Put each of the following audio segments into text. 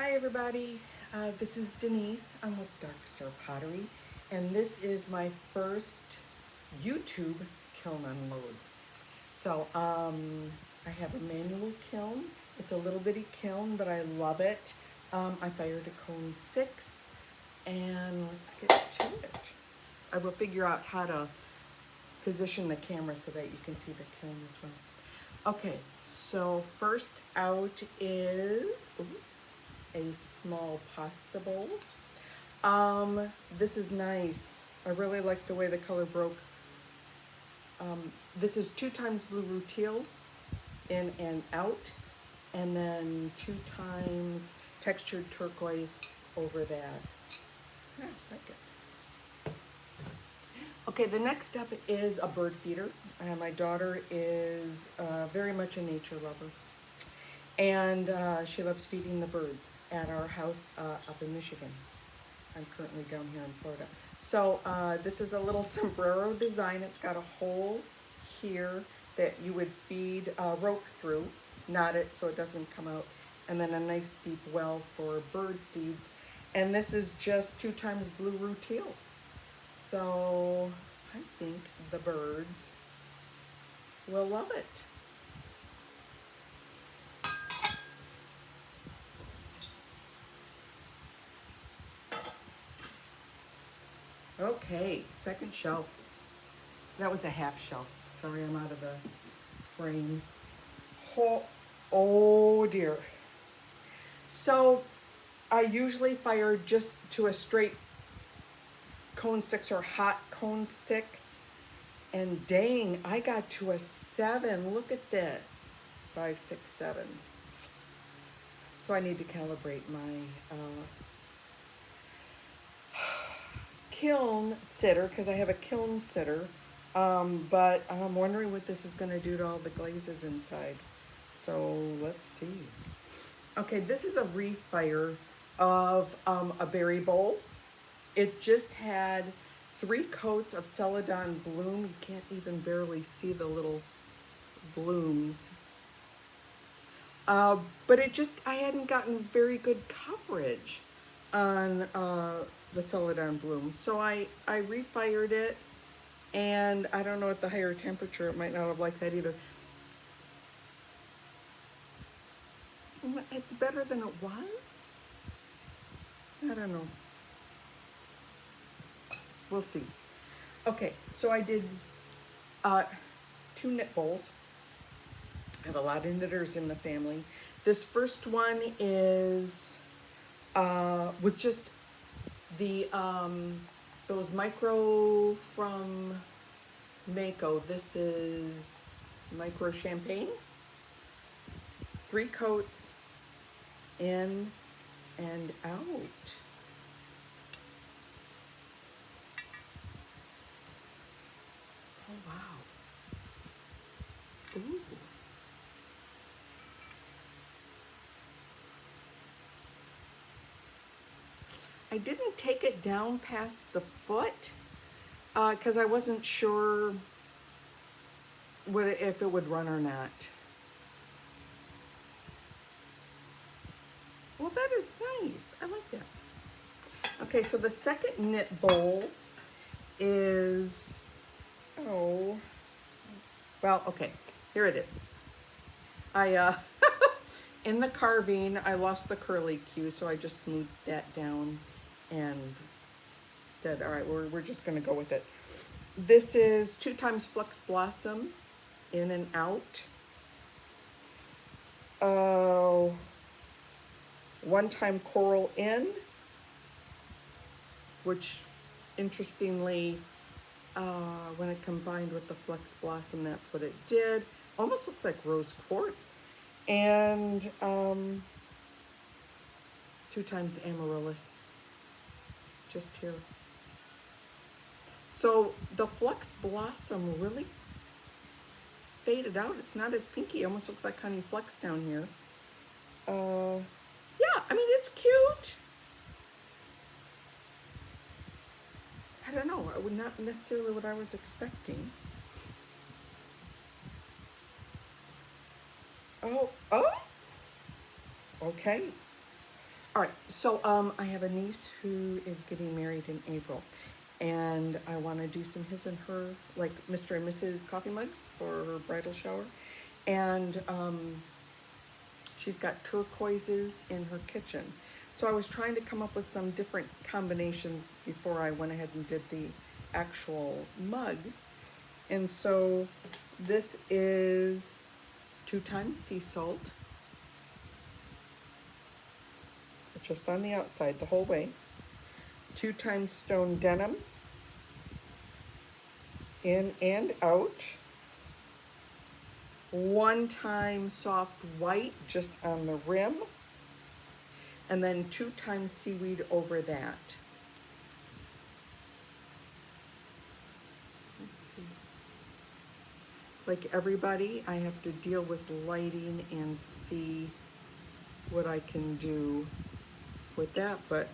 Hi everybody, this is Denise. I'm with Dark Star Pottery, and this is my first YouTube kiln unload. So I have a manual kiln. It's a little bitty kiln, but I love it. I fired a cone 6, and let's get to it. I will figure out how to position the camera so that you can see the kiln as well. Okay, so first out is a small pasta bowl. This is nice. I really like the way the color broke. This is 2 times blue rutile in and out, and then 2 times textured turquoise over that. Yeah, I like it. Okay, the next step is a bird feeder. My daughter is very much a nature lover, and she loves feeding the birds at our house up in Michigan. I'm currently down here in Florida. So this is a little sombrero design. It's got a hole here that you would feed rope through, knot it so it doesn't come out, and then a nice deep well for bird seeds. And this is just 2 times blue rutile. So I think the birds will love it. Okay, second shelf. That was a half shelf. Sorry, I'm out of the frame. Oh dear. So I usually fire just to a straight cone 6 or hot cone 6. And dang, I got to a 7. Look at this. 5, 6, 7. So I need to calibrate my kiln sitter, because I have a kiln sitter, but I'm wondering what this is going to do to all the glazes inside. So let's see. Okay, this is a refire of a berry bowl. It just had 3 coats of celadon bloom. You can't even barely see the little blooms. But I hadn't gotten very good coverage on the celadon bloom. So I refired it, and I don't know, at the higher temperature it might not have liked that either. It's better than it was? I don't know. We'll see. Okay, so I did 2 knit bowls. I have a lot of knitters in the family. This first one is with just the those micro from Mako. This is micro champagne. 3 coats in and out. Oh wow. Ooh. I didn't take it down past the foot because I wasn't sure if it would run or not. Well, that is nice. I like that. Okay, so the second knit bowl is, oh, well, okay, here it is. In the carving, I lost the curly cue, so I just smoothed that down and said, all right, we're just gonna go with it. This is 2 times Flux Blossom in and out. 1 time Coral in, which interestingly, when it combined with the Flux Blossom, that's what it did. Almost looks like rose quartz. And 2 times Amaryllis, just here. So the Flux Blossom really faded out. It's not as pinky. It almost looks like Honey Flex down here. Yeah, I mean, it's cute. I don't know. I would not necessarily what I was expecting. Oh, okay. All right, so I have a niece who is getting married in April, and I want to do some his and her, like Mr. and Mrs. coffee mugs for her bridal shower. And she's got turquoises in her kitchen. So I was trying to come up with some different combinations before I went ahead and did the actual mugs. And so this is 2 times sea salt, just on the outside the whole way. 2 times stone denim, in and out. 1 time soft white just on the rim, and then 2 times seaweed over that. Let's see. Like everybody, I have to deal with lighting and see what I can do with that, but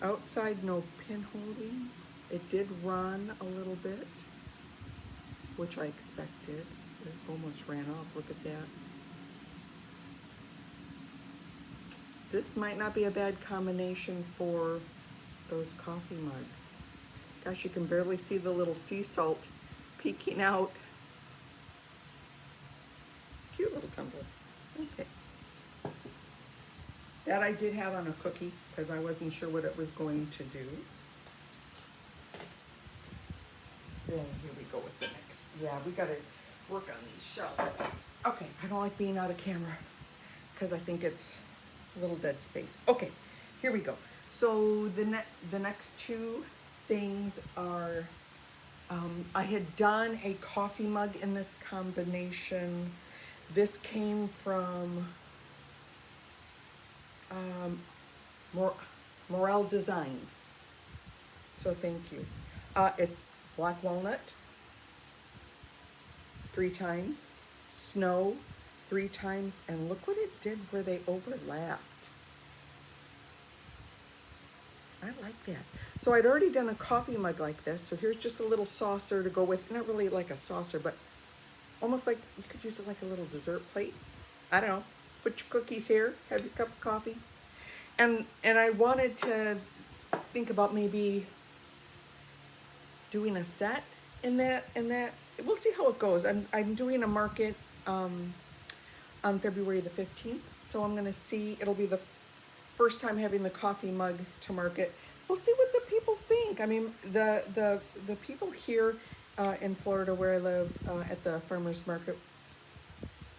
outside no pin holding. It did run a little bit, which I expected. It almost ran off. Look at that. This might not be a bad combination for those coffee mugs. Gosh, you can barely see the little sea salt peeking out. Cute little tumbler. Okay. That I did have on a cookie because I wasn't sure what it was going to do. Then here we go with the next. Yeah, we got to work on these shelves. Okay, I don't like being out of camera because I think it's a little dead space. Okay, here we go. So the next 2 things are, I had done a coffee mug in this combination. This came from Morel Designs. So thank you. It's black walnut 3 times, snow 3 times, and look what it did where they overlapped. I like that. So I'd already done a coffee mug like this, so here's just a little saucer to go with, not really like a saucer, but almost like you could use it like a little dessert plate. I don't know, put your cookies here, have your cup of coffee. And I wanted to think about maybe doing a set in that. We'll see how it goes. I'm doing a market on February the 15th, so I'm gonna see. It'll be the first time having the coffee mug to market. We'll see what the people think. I mean, the people here in Florida where I live at the farmers market,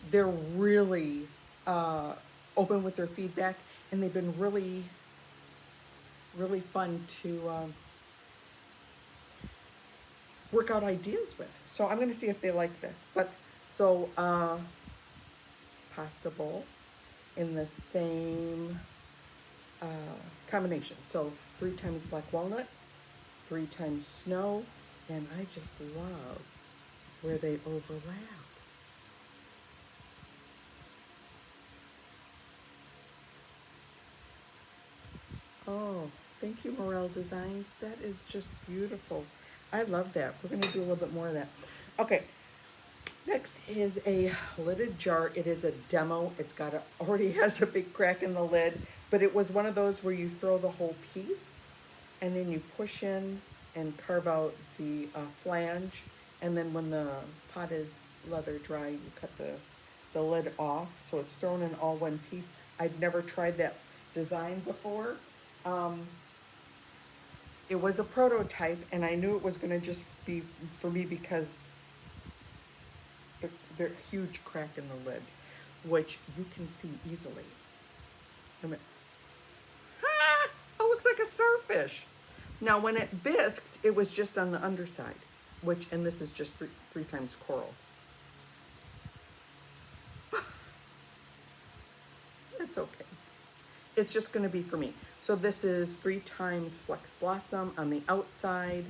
they're really open with their feedback, and they've been really fun to work out ideas with. So I'm gonna see if they like this. But so pasta bowl in the same combination. So 3 times black walnut, 3 times snow, and I just love where they overlap. Oh, thank you, Morel Designs. That is just beautiful. I love that. We're gonna do a little bit more of that. Okay, next is a lidded jar. It is a demo. It's got already has a big crack in the lid, but it was one of those where you throw the whole piece and then you push in and carve out the flange, and then when the pot is leather dry, you cut the lid off, so it's thrown in all one piece. I'd never tried that design before. It was a prototype, and I knew it was going to just be for me because the huge crack in the lid, which you can see easily. Wait a minute. Ah, it looks like a starfish. Now, when it bisqued, it was just on the underside, which, and this is just three times coral. It's okay. It's just going to be for me. So this is 3 times flex blossom on the outside,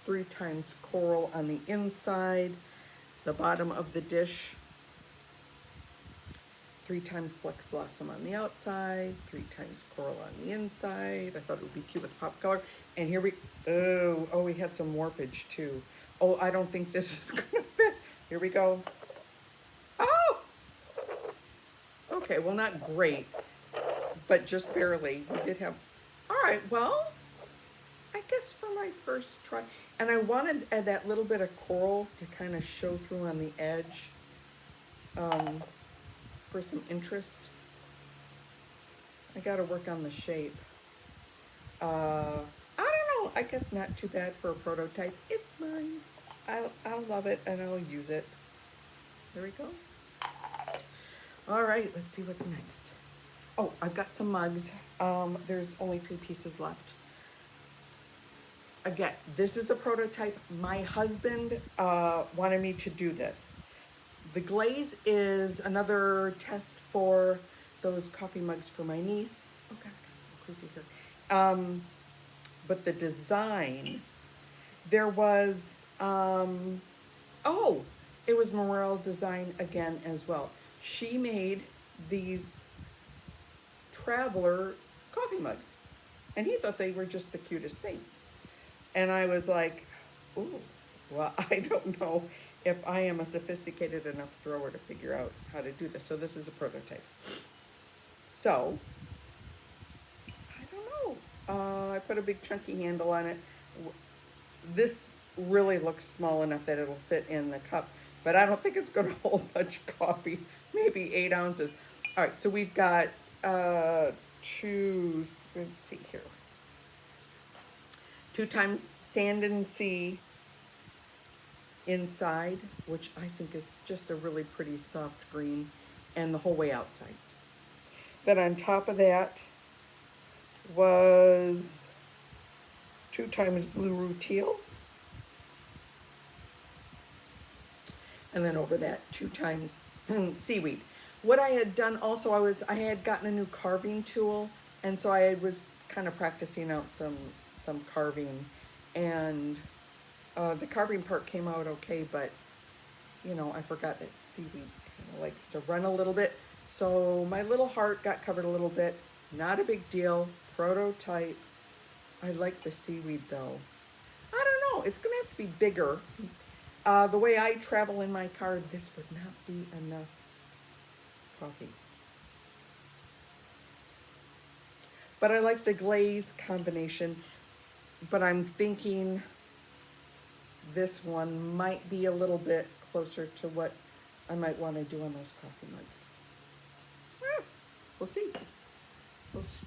3 times coral on the inside, the bottom of the dish, 3 times flex blossom on the outside, 3 times coral on the inside. I thought it would be cute with pop color. And here we, oh, we had some warpage too. Oh, I don't think this is gonna fit. Here we go. Oh! Okay, well, not great, but just barely. We did have, all right, well, I guess for my first try, and I wanted that little bit of coral to kind of show through on the edge for some interest. I got to work on the shape. I don't know. I guess not too bad for a prototype. It's mine. I'll love it and I'll use it. There we go. All right, let's see what's next. Oh, I've got some mugs. There's only 3 pieces left. Again, this is a prototype. My husband wanted me to do this. The glaze is another test for those coffee mugs for my niece. Oh God, I'm crazy here. But the design, there was, oh, it was Morel design again as well. She made these traveler coffee mugs, and he thought they were just the cutest thing. And I was like, ooh, well, I don't know if I am a sophisticated enough thrower to figure out how to do this. So this is a prototype. So, I don't know. I put a big chunky handle on it. This really looks small enough that it'll fit in the cup, but I don't think it's going to hold much coffee, maybe 8 ounces. All right, so we've got 2, let's see here. 2 times sand and sea inside, which I think is just a really pretty soft green, and the whole way outside. Then on top of that was 2 times blue root teal. And then over that 2 times seaweed. What I had done also, I had gotten a new carving tool, and so I was kind of practicing out some carving, and the carving part came out okay, but you know, I forgot that seaweed kind of likes to run a little bit. So my little heart got covered a little bit. Not a big deal. Prototype. I like the seaweed though. I don't know. It's going to have to be bigger. The way I travel in my car, this would not be enough coffee. But I like the glaze combination. But I'm thinking this one might be a little bit closer to what I might want to do on those coffee mugs. We'll see. We'll see.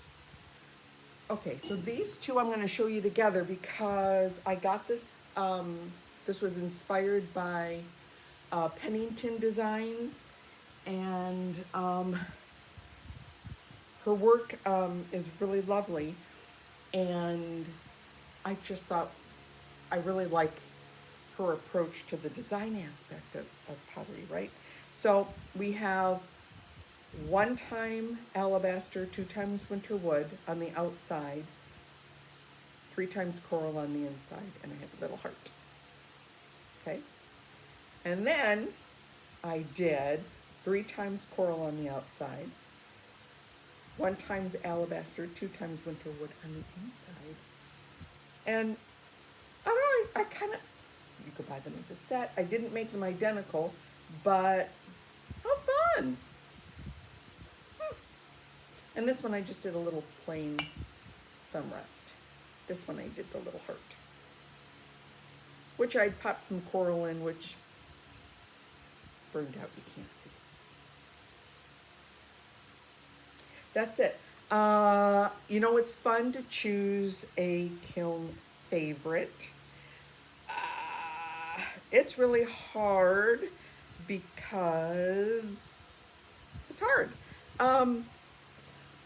Okay, so these 2 I'm going to show you together because I got this. This was inspired by Pennington Designs, and her work is really lovely, and I just thought I really like her approach to the design aspect of pottery, right? So we have 1 time alabaster, 2 times winter wood on the outside, 3 times coral on the inside, and I have a little heart. Okay? And then I did 3 times coral on the outside, 1 times alabaster, 2 times winter wood on the inside. And I don't know, I kind of, you could buy them as a set. I didn't make them identical, but how fun. And this one I just did a little plain thumb rest. This one I did the little heart, which I'd popped some coral in, which burned out, you can't see. That's it. You know, it's fun to choose a kiln favorite. It's really hard because it's hard.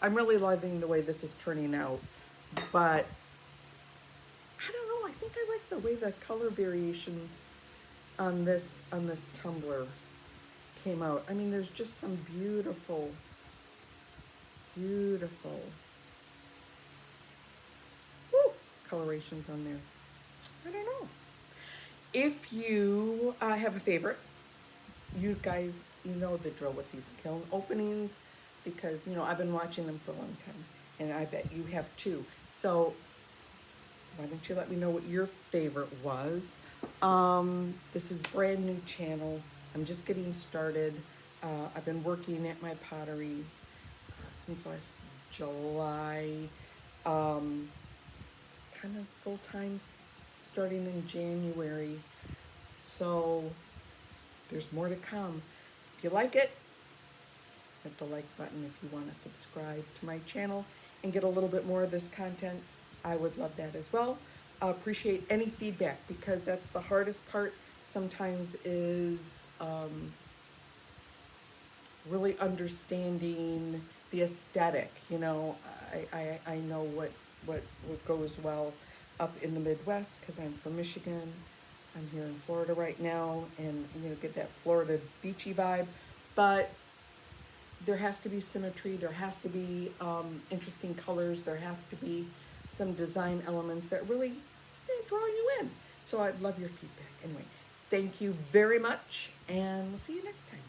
I'm really loving the way this is turning out, but I don't know, I think I like the way the color variations on this tumbler came out. I mean, there's just some beautiful woo, colorations on there. I don't know. If you have a favorite, you guys, you know the drill with these kiln openings, because, you know, I've been watching them for a long time, and I bet you have too. So why don't you let me know what your favorite was? This is brand new channel. I'm just getting started. I've been working at my pottery since last July, kind of full time starting in January. So there's more to come. If you like it, hit the like button. If you want to subscribe to my channel and get a little bit more of this content, I would love that as well. I appreciate any feedback, because that's the hardest part sometimes, is really understanding the aesthetic. You know, I know what goes well up in the Midwest, because I'm from Michigan. I'm here in Florida right now, and you know, get that Florida beachy vibe. But there has to be symmetry. There has to be interesting colors. There have to be some design elements that really draw you in. So I'd love your feedback. Anyway, thank you very much, and we'll see you next time.